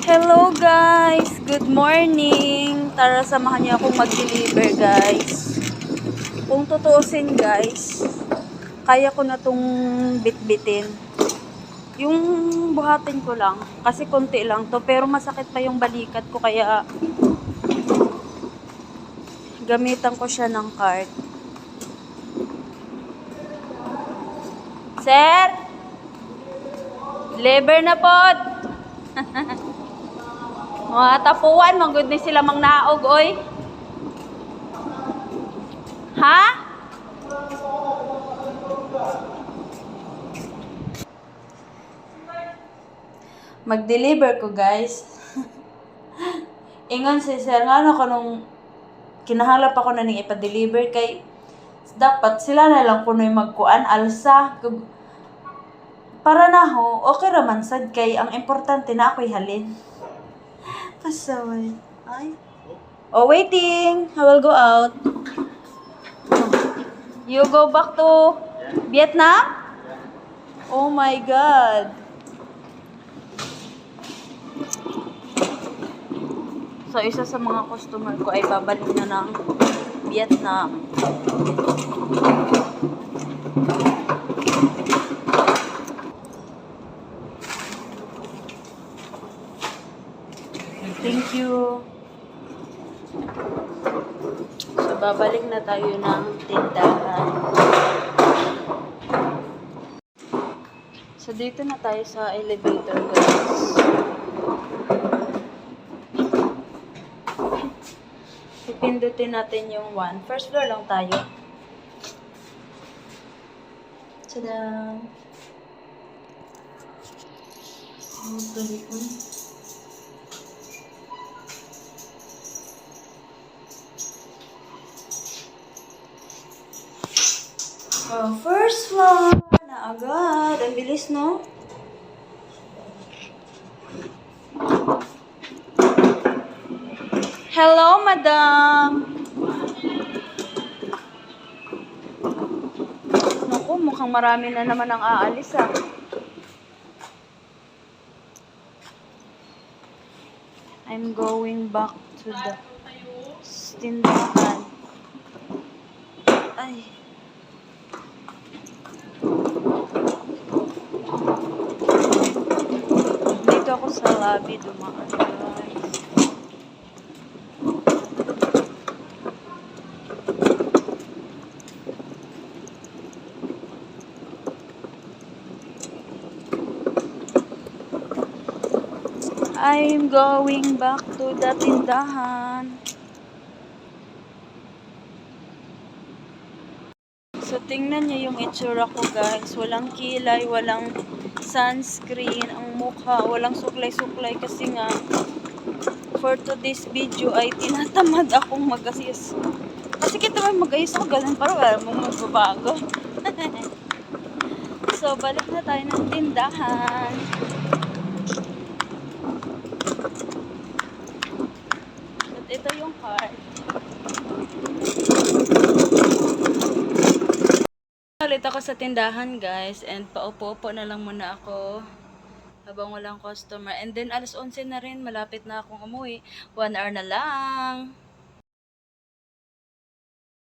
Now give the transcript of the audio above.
Hello guys! Good morning! Tara, samahan niyo akong mag-deliver guys. Kung tutuusin guys, kaya ko na tong bitbitin. Yung buhatin ko lang, kasi konti lang to, pero masakit pa yung balikat ko, kaya gamitan ko siya ng cart. Sir! Deliver na pod! Mga tapuan, magod ni sila mang naog, oy. Ha? Mag-deliver ko, guys. Ingon si sir, nga ano ko nung kinahalap ako na ning ipa-deliver kay dapat sila na lang kunoy magkuan alsa. Para na ho, okay raman sad kay ang importante na ako'y halin. Pasaway. Ay. Oh, waiting. I will go out. You go back to Vietnam? Oh my God. So, isa sa mga customer ko ay babalik na ng Vietnam. Thank you. So, babalik na tayo ng tindahan. So, dito na tayo sa elevator, guys. Pipindutin natin yung 1. First floor lang tayo. Tada! Oh, galing ko. Oh, first floor na agad. Ang bilis, no? Hello, madam. Naku, mukhang marami na naman ang aalis, ah. I'm going back to the tindahan. Ay. Dito ako sa lobby dumaan, guys. I'm going back to the tindahan. So, tingnan niyo yung itsura ko, guys. Walang kilay, walang sunscreen, ang mukha, walang suklay-suklay kasi nga for today's video ay tinatamad akong mag-assist. Kasi kita may mag-ayos ako, ganun parang wala mong magbabago. So, balik na tayo ng tindahan. At ito yung card. Ulit ako sa tindahan, guys, and paupo-upo na lang muna ako habang walang customer. And then alas 11 na rin, malapit na akong umuwi. 1 hour na lang.